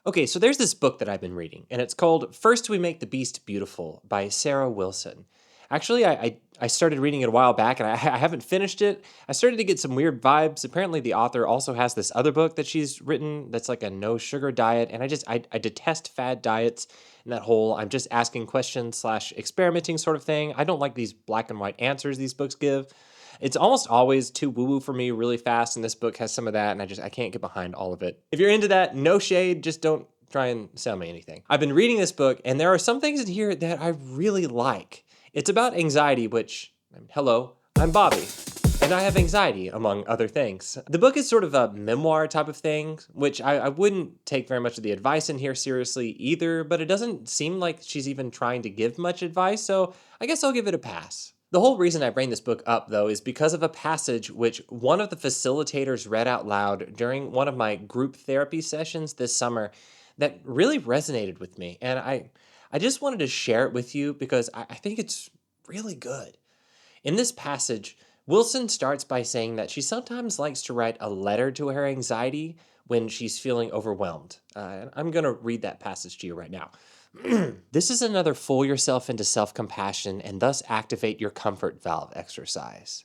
Okay, so there's this book that I've been reading, and it's called First We Make the Beast Beautiful by Sarah Wilson. Actually, I started reading it a while back, and I haven't finished it. I started to get some weird vibes. Apparently, the author also has this other book that she's written that's like a no sugar diet, and I detest fad diets and that whole I'm just asking questions slash experimenting sort of thing. I don't like these black and white answers these books give. It's almost always too woo woo for me really fast, and this book has some of that, and I can't get behind all of it. If you're into that, no shade, just don't try and sell me anything. I've been reading this book, and there are some things in here that I really like. It's about anxiety, which, hello, I'm Bobby. And I have anxiety, among other things. The book is sort of a memoir type of thing, which I wouldn't take very much of the advice in here seriously either, but it doesn't seem like she's even trying to give much advice, so I guess I'll give it a pass. The whole reason I bring this book up, though, is because of a passage which one of the facilitators read out loud during one of my group therapy sessions this summer that really resonated with me. And I just wanted to share it with you because I think it's really good. In this passage, Wilson starts by saying that she sometimes likes to write a letter to her anxiety when she's feeling overwhelmed. And I'm going to read that passage to you right now. This is another fool yourself into self-compassion and thus activate your comfort valve exercise.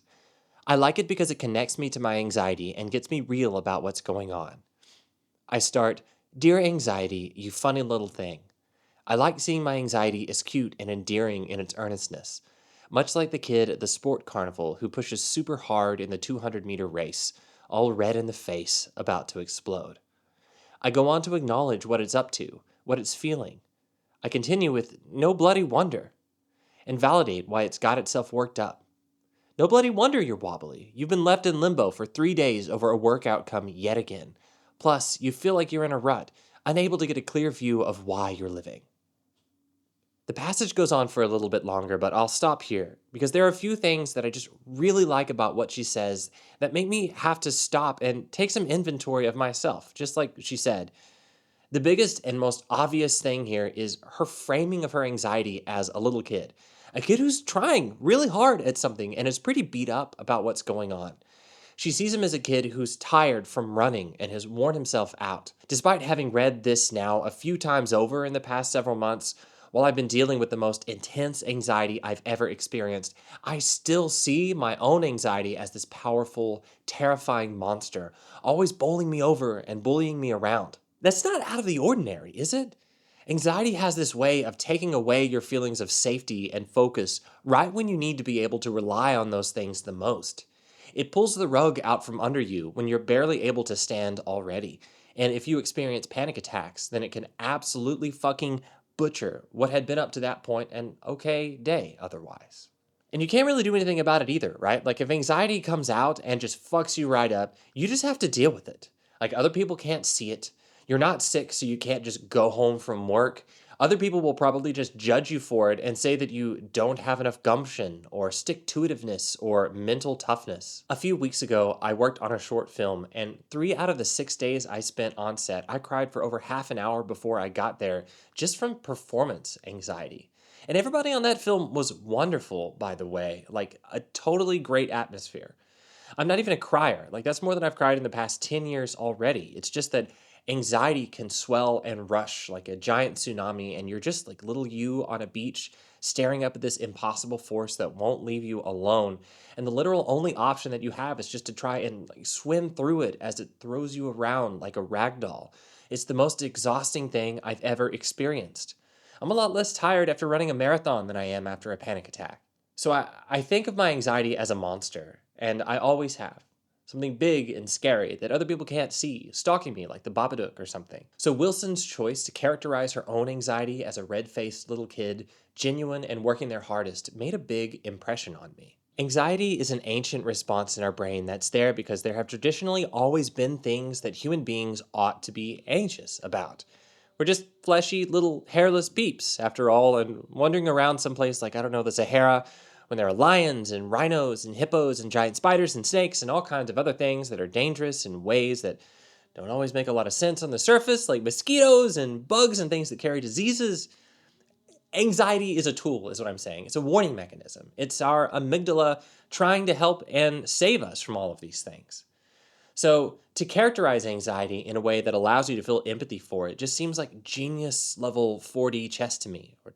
I like it because it connects me to my anxiety and gets me real about what's going on. I start, "Dear anxiety, you funny little thing. I like seeing my anxiety as cute and endearing in its earnestness, much like the kid at the sport carnival who pushes super hard in the 200-meter race, all red in the face, about to explode. I go on to acknowledge what it's up to, what it's feeling. I continue with no bloody wonder, and validate why it's got itself worked up. No bloody wonder you're wobbly. You've been left in limbo for 3 days over a work outcome yet again. Plus, you feel like you're in a rut, unable to get a clear view of why you're living." The passage goes on for a little bit longer, but I'll stop here because there are a few things that I just really like about what she says that make me have to stop and take some inventory of myself, just like she said. The biggest and most obvious thing here is her framing of her anxiety as a little kid. A kid who's trying really hard at something and is pretty beat up about what's going on. She sees him as a kid who's tired from running and has worn himself out. Despite having read this now a few times over in the past several months, while I've been dealing with the most intense anxiety I've ever experienced, I still see my own anxiety as this powerful, terrifying monster, always bowling me over and bullying me around. That's not out of the ordinary, is it? Anxiety has this way of taking away your feelings of safety and focus right when you need to be able to rely on those things the most. It pulls the rug out from under you when you're barely able to stand already. And if you experience panic attacks, then it can absolutely fucking butcher what had been up to that point an okay day otherwise. And you can't really do anything about it either, right? Like if anxiety comes out and just fucks you right up, you just have to deal with it. Like other people can't see it. You're not sick, so you can't just go home from work. Other people will probably just judge you for it and say that you don't have enough gumption or stick-to-itiveness or mental toughness. A few weeks ago, I worked on a short film, and 3 out of the 6 days I spent on set, I cried for over half an hour before I got there just from performance anxiety. And everybody on that film was wonderful, by the way, like a totally great atmosphere. I'm not even a crier. Like, that's more than I've cried in the past 10 years already. It's just that anxiety can swell and rush like a giant tsunami, and you're just like little you on a beach staring up at this impossible force that won't leave you alone. And the literal only option that you have is just to try and like swim through it as it throws you around like a rag doll. It's the most exhausting thing I've ever experienced. I'm a lot less tired after running a marathon than I am after a panic attack. So I think of my anxiety as a monster, and I always have. Something big and scary that other people can't see, stalking me like the Babadook or something. So Wilson's choice to characterize her own anxiety as a red-faced little kid, genuine and working their hardest, made a big impression on me. Anxiety is an ancient response in our brain that's there because there have traditionally always been things that human beings ought to be anxious about. We're just fleshy little hairless peeps, after all, and wandering around someplace like, I don't know, the Sahara, when there are lions and rhinos and hippos and giant spiders and snakes and all kinds of other things that are dangerous in ways that don't always make a lot of sense on the surface, like mosquitoes and bugs and things that carry diseases. Anxiety is a tool, is what I'm saying. It's a warning mechanism. It's our amygdala trying to help and save us from all of these things. So, to characterize anxiety in a way that allows you to feel empathy for it just seems like genius level 4D chess to me, or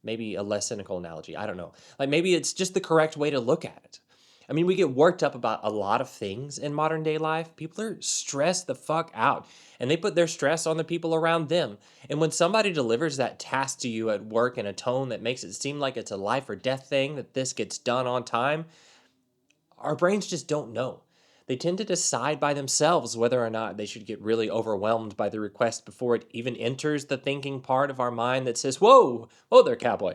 maybe a less cynical analogy. I don't know. Like maybe it's just the correct way to look at it. I mean, we get worked up about a lot of things in modern day life. People are stressed the fuck out and they put their stress on the people around them. And when somebody delivers that task to you at work in a tone that makes it seem like it's a life or death thing, that this gets done on time, our brains just don't know. They tend to decide by themselves whether or not they should get really overwhelmed by the request before it even enters the thinking part of our mind that says, whoa, whoa there, cowboy.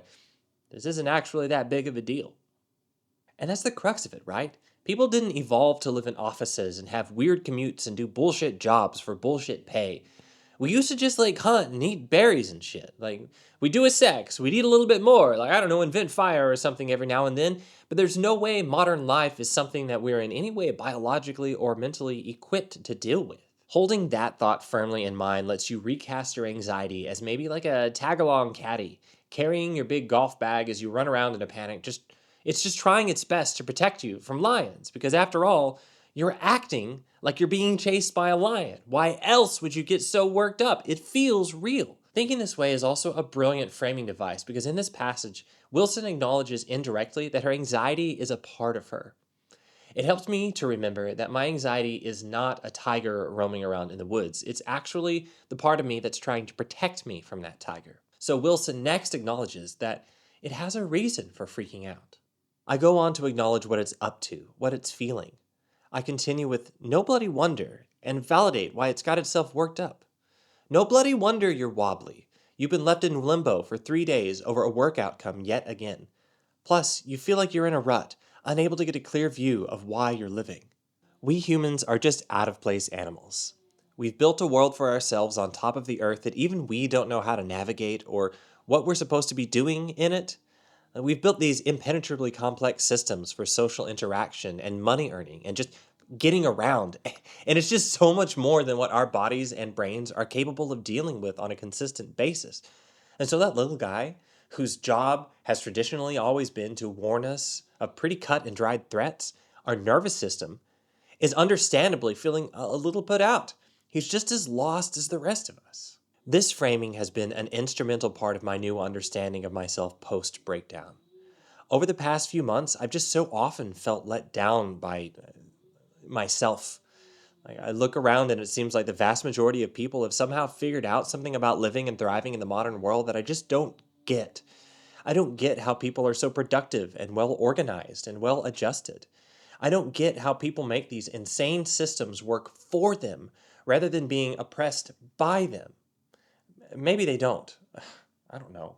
This isn't actually that big of a deal. And that's the crux of it, right? People didn't evolve to live in offices and have weird commutes and do bullshit jobs for bullshit pay. We used to just like hunt and eat berries and shit. Like, we do a sex, we'd eat a little bit more. Like, I don't know, invent fire or something every now and then. But there's no way modern life is something that we're in any way biologically or mentally equipped to deal with. Holding that thought firmly in mind lets you recast your anxiety as maybe like a tag-along caddy, carrying your big golf bag as you run around in a panic. It's just trying its best to protect you from lions, because after all, you're acting like you're being chased by a lion. Why else would you get so worked up? It feels real. Thinking this way is also a brilliant framing device because in this passage, Wilson acknowledges indirectly that her anxiety is a part of her. It helped me to remember that my anxiety is not a tiger roaming around in the woods. It's actually the part of me that's trying to protect me from that tiger. So Wilson next acknowledges that it has a reason for freaking out. I go on to acknowledge what it's up to, what it's feeling. I continue with no bloody wonder and validate why it's got itself worked up. No bloody wonder you're wobbly. You've been left in limbo for 3 days over a work outcome yet again. Plus, you feel like you're in a rut, unable to get a clear view of why you're living. We humans are just out-of-place animals. We've built a world for ourselves on top of the earth that even we don't know how to navigate or what we're supposed to be doing in it. We've built these impenetrably complex systems for social interaction and money earning and just getting around. And it's just so much more than what our bodies and brains are capable of dealing with on a consistent basis. And so that little guy, whose job has traditionally always been to warn us of pretty cut and dried threats, our nervous system, is understandably feeling a little put out. He's just as lost as the rest of us. This framing has been an instrumental part of my new understanding of myself post-breakdown. Over the past few months, I've just so often felt let down by myself. I look around and it seems like the vast majority of people have somehow figured out something about living and thriving in the modern world that I just don't get. I don't get how people are so productive and well organized and well adjusted. I don't get how people make these insane systems work for them rather than being oppressed by them. Maybe they don't. I don't know.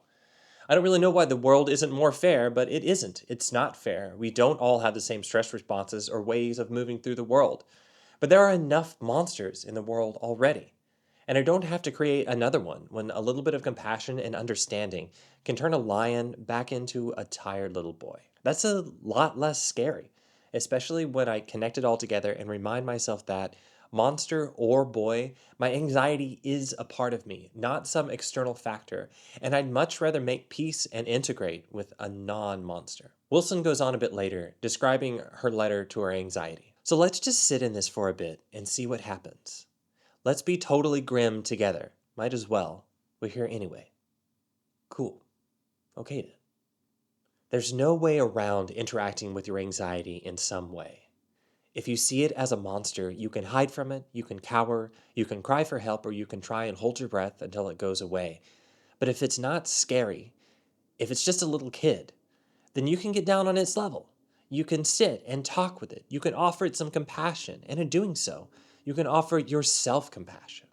I don't really know why the world isn't more fair, but it isn't. It's not fair. We don't all have the same stress responses or ways of moving through the world. But there are enough monsters in the world already. And I don't have to create another one when a little bit of compassion and understanding can turn a lion back into a tired little boy. That's a lot less scary, especially when I connect it all together and remind myself that, monster or boy, my anxiety is a part of me, not some external factor, and I'd much rather make peace and integrate with a non-monster. Wilson goes on a bit later, describing her letter to her anxiety. So let's just sit in this for a bit and see what happens. Let's be totally grim together. Might as well. We're here anyway. Cool. Okay then. There's no way around interacting with your anxiety in some way. If you see it as a monster, you can hide from it, you can cower, you can cry for help, or you can try and hold your breath until it goes away. But if it's not scary, if it's just a little kid, then you can get down on its level. You can sit and talk with it. You can offer it some compassion, and in doing so, you can offer yourself compassion.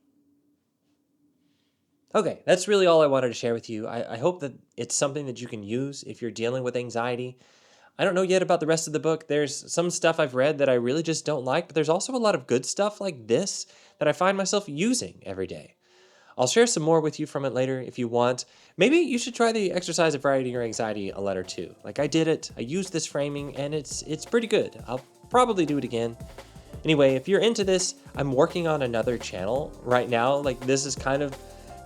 Okay, that's really all I wanted to share with you. I hope that it's something that you can use if you're dealing with anxiety. I don't know yet about the rest of the book. There's some stuff I've read that I really just don't like, but there's also a lot of good stuff like this that I find myself using every day. I'll share some more with you from it later if you want. Maybe you should try the exercise of writing your anxiety a letter too. Like I did it, I used this framing, and it's pretty good. I'll probably do it again. Anyway, if you're into this, I'm working on another channel right now. Like this has kind of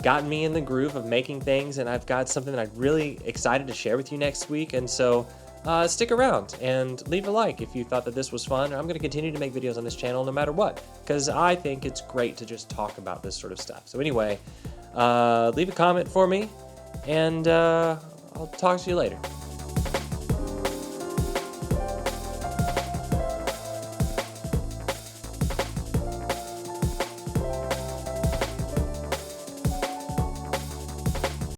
gotten me in the groove of making things, and I've got something that I'm really excited to share with you next week. And so stick around and leave a like if you thought that this was fun. I'm going to continue to make videos on this channel no matter what, because I think it's great to just talk about this sort of stuff. So anyway, leave a comment for me, and I'll talk to you later.